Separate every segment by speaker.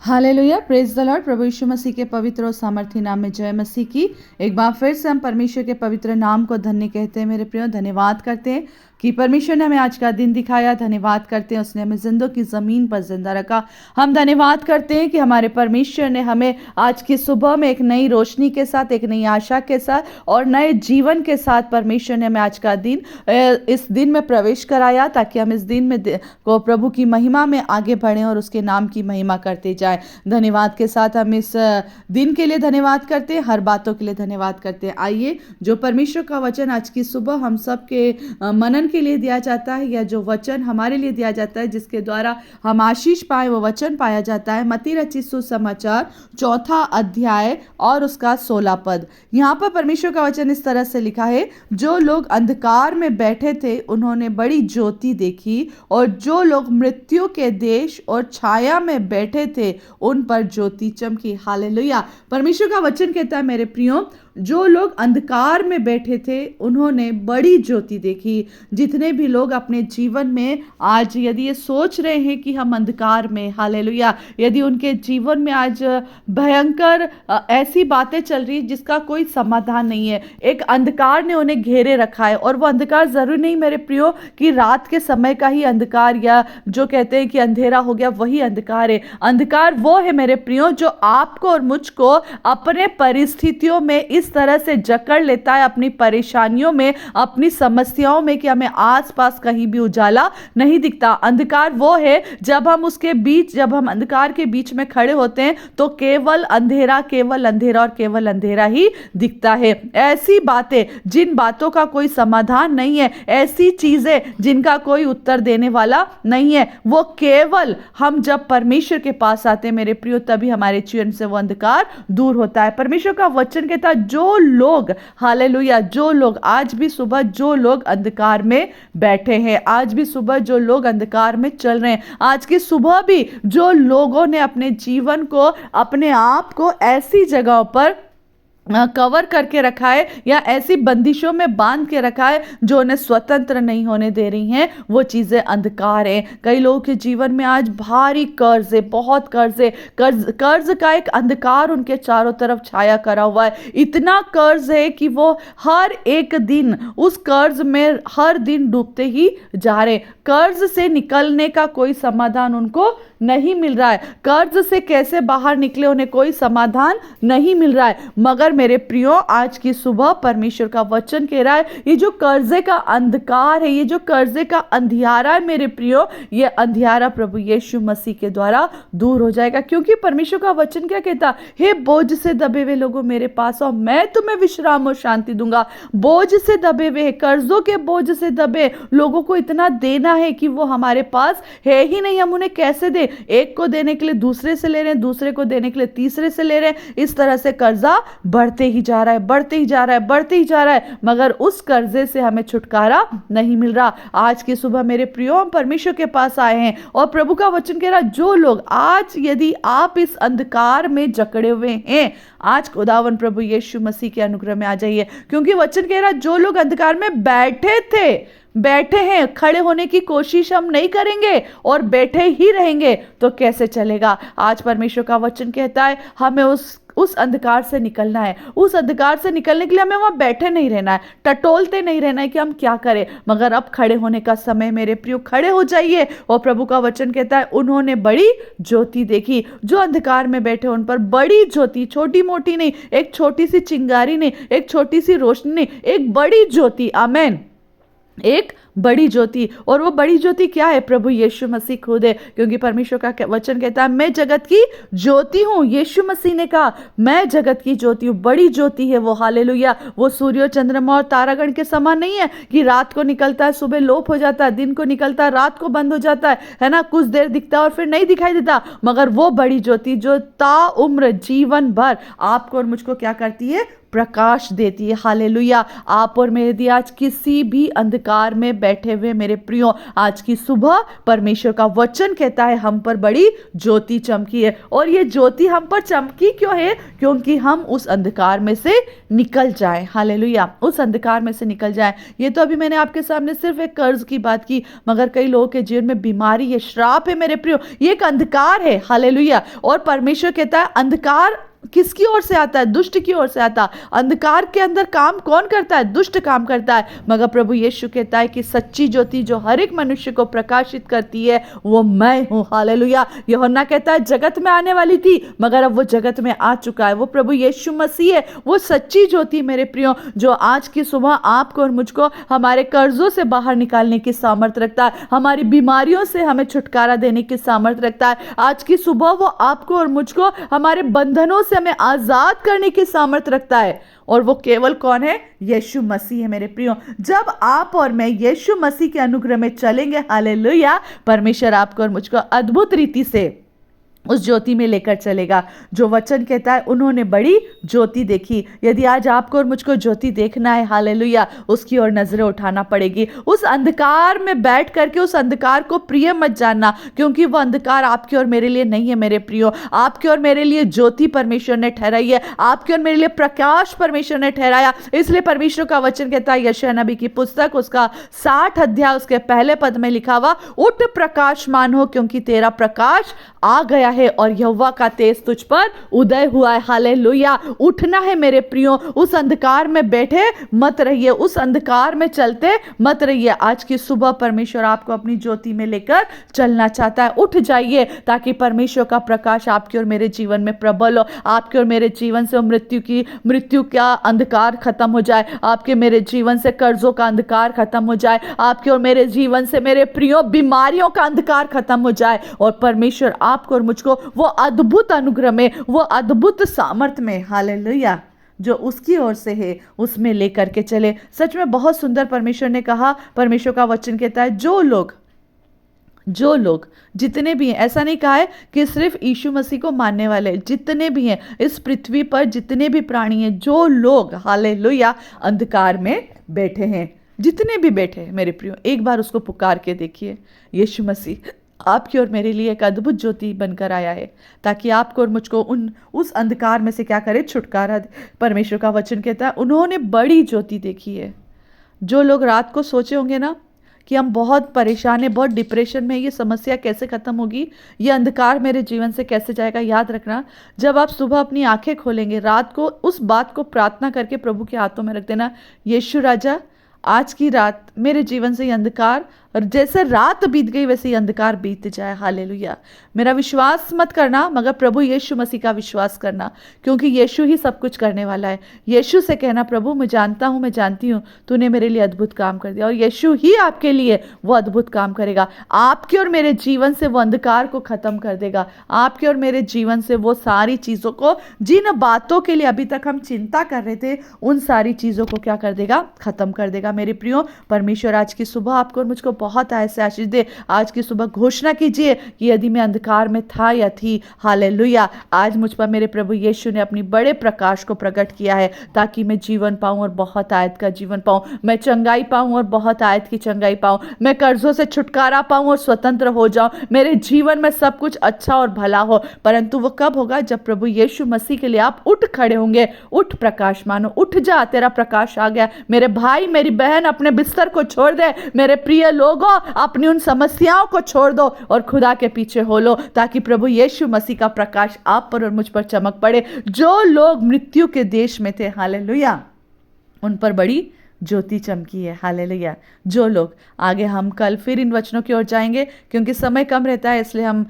Speaker 1: Hallelujah, praise the lord. प्रभु यीशु मसीह के पवित्र और सामर्थी नाम में जय मसीह की। एक बार फिर से हम परमेश्वर के पवित्र नाम को धन्य कहते हैं। मेरे प्रियो, धन्यवाद करते हैं कि परमेश्वर ने हमें आज का दिन दिखाया। धन्यवाद करते हैं उसने हमें जिंदों की ज़मीन पर जिंदा रखा। हम धन्यवाद करते हैं कि हमारे परमेश्वर ने हमें आज की सुबह में एक नई रोशनी के साथ, एक नई आशा के साथ और नए जीवन के साथ परमेश्वर ने हमें आज का दिन इस दिन में प्रवेश कराया, ताकि हम इस दिन में को प्रभु की महिमा में आगे बढ़ें और उसके नाम की महिमा करते जाएं। धन्यवाद के साथ हम इस दिन के लिए धन्यवाद करते हैं, हर बातों के लिए धन्यवाद करते हैं। आइए, जो परमेश्वर का वचन आज की सुबह हम सब के मनन के लिए दिया जाता है, या जो वचन हमारे लिए दिया जाता है जिसके द्वारा हम आशीष पाए, वो वचन पाया जाता है मत्ती रचित सुसमाचार 4 अध्याय और उसका 16 पद। यहाँ पर परमेश्वर का वचन इस तरह से लिखा है, जो लोग अंधकार में बैठे थे उन्होंने बड़ी ज्योति देखी, और जो लोग मृत्यु के देश और छाया में बैठे थे उन पर ज्योति चमकी। हालेलुया। परमेश्वर का वचन कहता है, मेरे प्रियो, जो लोग अंधकार में बैठे थे उन्होंने बड़ी ज्योति देखी। जितने भी लोग अपने जीवन में आज यदि ये सोच रहे हैं कि हम अंधकार में, हालेलुया, यदि उनके जीवन में आज भयंकर ऐसी बातें चल रही जिसका कोई समाधान नहीं है, एक अंधकार ने उन्हें घेरे रखा है। और वो अंधकार जरूरी नहीं मेरे प्रियो कि रात के समय का ही अंधकार, या जो कहते हैं कि अंधेरा हो गया वही अंधकार है। अंधकार वो है मेरे प्रियो जो आपको और मुझको अपने परिस्थितियों में इस तरह से जकड़ लेता है, अपनी परेशानियों में, अपनी समस्याओं में, कि हमें आसपास कहीं भी उजाला नहीं दिखता। अंधकार वो है जब हम उसके बीच, जब हम अंधकार के बीच में खड़े होते हैं तो केवल अंधेरा, केवल अंधेरा और केवल अंधेरा ही दिखता है। ऐसी बातें जिन बातों का कोई समाधान नहीं है, ऐसी चीजें जिनका कोई उत्तर देने वाला नहीं है, वो केवल हम जब परमेश्वर के पास आते हैं मेरे प्रियो, तभी हमारे जीवन से वो अंधकार दूर होता है। परमेश्वर का वचन कहता है, जो लोग, हालेलुया, जो लोग आज भी सुबह, जो लोग अंधकार में बैठे हैं, आज भी सुबह जो लोग अंधकार में चल रहे हैं, आज की सुबह भी जो लोगों ने अपने जीवन को, अपने आप को ऐसी जगहों पर कवर करके रखा है, या ऐसी बंदिशों में बांध के रखा है जो उन्हें स्वतंत्र नहीं होने दे रही हैं, वो चीज़ें अंधकार हैं। कई लोगों के जीवन में आज भारी कर्ज है, बहुत कर्ज है, कर्ज का एक अंधकार उनके चारों तरफ छाया करा हुआ है। इतना कर्ज है कि वो हर एक दिन उस कर्ज में हर दिन डूबते ही जा रहे। कर्ज से निकलने का कोई समाधान उनको नहीं मिल रहा है, कर्ज से कैसे बाहर निकले उन्हें कोई समाधान नहीं मिल रहा है। मगर मेरे प्रियो, आज की सुबह परमेश्वर का वचन कह रहा है, ये जो कर्जे का अंधकार है, ये जो कर्जे का अंधियारा है मेरे प्रियो, ये अंधियारा प्रभु यीशु मसीह के द्वारा दूर हो जाएगा। क्योंकि परमेश्वर का वचन क्या कहता, हे बोझ से दबे हुए लोगों मेरे पास आओ, मैं तुम्हें विश्राम और शांति दूंगा। बोझ से दबे हुए, कर्जों के बोझ से दबे लोगों को इतना देना है कि वो हमारे पास है ही नहीं, हम उन्हें कैसे दें। एक को देने के लिए दूसरे से ले रहे हैं, दूसरे को देने के लिए तीसरे से ले रहे हैं। इस तरह से कर्जा बढ़ते ही जा रहा है, बढ़ते ही जा रहा है, बढ़ते ही जा रहा है, मगर उस कर्जे से हमें छुटकारा नहीं मिल रहा। आज की सुबह मेरे प्रियो, हम परमेश्वर के पास आए हैं और प्रभु का वचन कह रहा, जो लोग आज, यदि आप इस अंधकार में जकड़े हुए हैं, आज खुदावन प्रभु यीशु मसीह के अनुग्रह में आ जाइए। क्योंकि वचन कह रहा, जो लोग अंधकार में बैठे हैं, खड़े होने की कोशिश हम नहीं करेंगे और बैठे ही रहेंगे तो कैसे चलेगा। आज परमेश्वर का वचन कहता है, हमें उस अंधकार से निकलना है। उस अंधकार से निकलने के लिए हमें वहां बैठे नहीं रहना है, टटोलते नहीं रहना है कि हम क्या करें, मगर अब खड़े होने का समय मेरे प्रियो, खड़े हो जाइए। और प्रभु का वचन कहता है, उन्होंने बड़ी ज्योति देखी। जो अंधकार में बैठे उन पर बड़ी ज्योति, छोटी मोटी नहीं, एक छोटी सी चिंगारी नहीं, एक छोटी सी रोशनी नहीं, एक बड़ी ज्योति, आमेन, एक बड़ी ज्योति। और वो बड़ी ज्योति क्या है? प्रभु यीशु मसीह खुद है। क्योंकि परमेश्वर का वचन कहता है, मैं जगत की ज्योति हूँ। यीशु मसीह ने कहा, मैं जगत की ज्योति हूँ। बड़ी ज्योति है वो, हालेलुया। वो सूर्य, चंद्रमा और तारागण के समान नहीं है कि रात को निकलता है, सुबह लोप हो जाता है, दिन को निकलता है, रात को बंद हो जाता है ना, कुछ देर दिखता है और फिर नहीं दिखाई देता। मगर वो बड़ी ज्योति जो ता उम्र, जीवन भर आपको और मुझको क्या करती है? प्रकाश देती है। हालेलुया। आप और मैं यदि आज किसी भी अंधकार में बैठे हुए मेरे प्रियो, आज की सुबह परमेश्वर का वचन कहता है हम पर बड़ी ज्योति चमकी है। और ये ज्योति हम पर चमकी क्यों है? क्योंकि हम उस अंधकार में से निकल जाएं। हालेलुया। उस अंधकार में से निकल जाएं। ये तो अभी मैंने आपके सामने सिर्फ एक कर्ज की बात की, मगर कई लोगों के जीवन में बीमारी, ये श्राप है मेरे प्रियो, ये एक अंधकार है। हालेलुया। और परमेश्वर कहता है अंधकार किसकी ओर से आता है? दुष्ट की ओर से आता है। अंधकार के अंदर काम कौन करता है? दुष्ट काम करता है। मगर प्रभु यीशु कहता है कि सच्ची ज्योति जो हर एक मनुष्य को प्रकाशित करती है वो मैं हूं। हालेलुया। यूहन्ना कहता है जगत में आने वाली थी मगर अब वो जगत में आ चुका है। वो प्रभु यीशु मसीह है, वो सच्ची ज्योति मेरे प्रियो, जो आज की सुबह आपको और मुझको हमारे कर्जों से बाहर निकालने की सामर्थ्य रखता है, हमारी बीमारियों से हमें छुटकारा देने की सामर्थ्य रखता है। आज की सुबह वो आपको और मुझको हमारे बंधनों से हमें आजाद करने की सामर्थ्य रखता है। और वो केवल कौन है? यीशु मसीह है मेरे प्रियो। जब आप और मैं यीशु मसीह के अनुग्रह में चलेंगे, हालेलुया, परमेश्वर आपको और मुझको अद्भुत रीति से उस ज्योति में लेकर चलेगा। जो वचन कहता है उन्होंने बड़ी ज्योति देखी। यदि आज आपको और मुझको ज्योति देखना है, हालेलुया, उसकी ओर नजरें उठाना पड़ेगी। उस अंधकार में बैठ करके उस अंधकार को प्रिय मत जानना, क्योंकि वो अंधकार आपके और मेरे लिए नहीं है मेरे प्रियो। आपके और मेरे लिए ज्योति परमेश्वर ने ठहराई है, आपके और मेरे लिए प्रकाश परमेश्वर ने ठहराया। इसलिए परमेश्वर का वचन कहता है यशायाह नबी की पुस्तक उसका 60 अध्याय उसके पहले पद में लिखा हुआ, उठ प्रकाशमान हो क्योंकि तेरा प्रकाश आ गया है और यहोवा का तेज तुझ पर उदय हुआ है। हालेलुया। उठना है मेरे प्रियो। उस अंधकार में बैठे मत रहिए, उस अंधकार में चलते मत रहिए। आज की सुबह परमेश्वर आपको अपनी ज्योति में लेकर चलना चाहता है। उठ जाइए ताकि परमेश्वर का प्रकाश आपके और मेरे जीवन में प्रबल हो। आपके और मेरे जीवन से मृत्यु का अंधकार खत्म हो जाए। आपके मेरे जीवन से कर्जों का अंधकार खत्म हो जाए। आपके और मेरे जीवन से मेरे प्रियो बीमारियों का अंधकार खत्म हो जाए। और परमेश्वर आपको और मुझको वो अद्भुत अनुग्रह में, वो अद्भुत सामर्थ्य में, हालेलुया, जो उसकी ओर से है उसमें लेकर के चले। सच में बहुत सुंदर परमेश्वर ने कहा। परमेश्वर का वचन कहता है जो लोग जितने भी हैं, ऐसा नहीं कहा है कि सिर्फ यीशु मसीह को मानने वाले, जितने भी हैं इस पृथ्वी पर, जितने भी प्राणी हैं, जो लोग हालेलुया अंधकार में बैठे हैं, जितने भी बैठे हैं मेरे प्रियो, एक बार उसको पुकार के देखिए। यीशु मसीह आपकी और मेरे लिए एक अद्भुत ज्योति बनकर आया है ताकि आपको और मुझको उस अंधकार में से क्या करे? छुटकारा दे। परमेश्वर का वचन कहता है उन्होंने बड़ी ज्योति देखी है। जो लोग रात को सोचे होंगे ना कि हम बहुत परेशान हैं, बहुत डिप्रेशन में, ये समस्या कैसे खत्म होगी, ये अंधकार मेरे जीवन से कैसे जाएगा, याद रखना जब आप सुबह अपनी आंखें खोलेंगे रात को, उस बात को प्रार्थना करके प्रभु के हाथों में रख देना, यीशु राजा आज की रात मेरे जीवन से ये अंधकार, और जैसे रात बीत गई वैसे ही अंधकार बीत जाए। हालेलुया। मेरा विश्वास मत करना मगर प्रभु यीशु मसीह का विश्वास करना, क्योंकि यीशु ही सब कुछ करने वाला है। यीशु से कहना प्रभु मैं जानता हूँ, मैं जानती हूँ तूने मेरे लिए अद्भुत काम कर दिया, और यीशु ही आपके लिए वो अद्भुत काम करेगा। आपके और मेरे जीवन से वो अंधकार को खत्म कर देगा। आपके और मेरे जीवन से वो सारी चीज़ों को, जिन बातों के लिए अभी तक हम चिंता कर रहे थे, उन सारी चीज़ों को क्या कर देगा? खत्म कर देगा। मेरे प्रियो, परमेश्वर आज की सुबह आपको और मुझको बहुत ऐसे आशीष दे। आज की सुबह घोषणा कीजिए कि यदि मैं अंधकार में था या थी, हालेलुया, आज मुझ पर मेरे प्रभु यीशु ने अपनी बड़े प्रकाश को प्रकट किया है ताकि मैं जीवन पाऊं और बहुत आयत का जीवन पाऊं, मैं चंगाई पाऊं और बहुत आयत की चंगाई पाऊं, मैं कर्जों से छुटकारा पाऊं और स्वतंत्र हो जाऊं, मेरे जीवन में सब कुछ अच्छा और भला हो। परंतु वो कब होगा? जब प्रभु यीशु मसीह के लिए आप उठ खड़े होंगे। उठ प्रकाश मानो, उठ जा, तेरा प्रकाश आ गया। मेरे भाई मेरी बहन अपने बिस्तर को छोड़ दे, मेरे प्रिय लोगों अपनी उन समस्याओं को छोड़ दो और खुदा के पीछे हो लो, ताकि प्रभु यीशु मसीह का प्रकाश आप पर और मुझ पर चमक पड़े। जो लोग मृत्यु के देश में थे, हालेलुया, उन पर बड़ी ज्योति चमकी है। हालेलुया। जो लोग, आगे हम कल फिर इन वचनों की ओर जाएंगे क्योंकि समय कम रहता है, इसलिए हम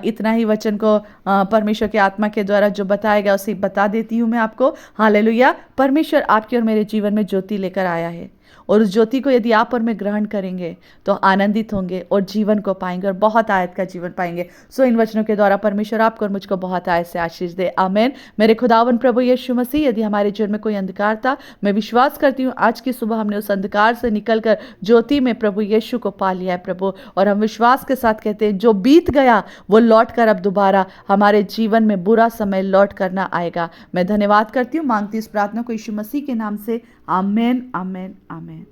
Speaker 1: इतना ही वचन को परमेश्वर के आत्मा के द्वारा जो बताया गया उसे बता देती हूँ मैं आपको। हालेलुया। परमेश्वर आपके और मेरे जीवन में ज्योति लेकर आया है। और उस ज्योति को यदि आप और मैं ग्रहण करेंगे तो आनंदित होंगे और जीवन को पाएंगे और बहुत आयत का जीवन पाएंगे। सो इन वचनों के द्वारा परमेश्वर आपको और मुझको बहुत आयत से आशीष दे। आमीन। मेरे खुदावन प्रभु यीशु मसीह, यदि हमारे जीवन में कोई अंधकार था, मैं विश्वास करती हूँ आज की सुबह हमने उस अंधकार से निकलकर ज्योति में प्रभु यीशु को पा लिया है प्रभु। और हम विश्वास के साथ कहते हैं जो बीत गया वो लौट कर अब दोबारा हमारे जीवन में बुरा समय लौट करना आएगा। मैं धन्यवाद करती हूँ, मांगती इस प्रार्थना को यीशु मसीह के नाम से। आमीन, आमीन, आमीन।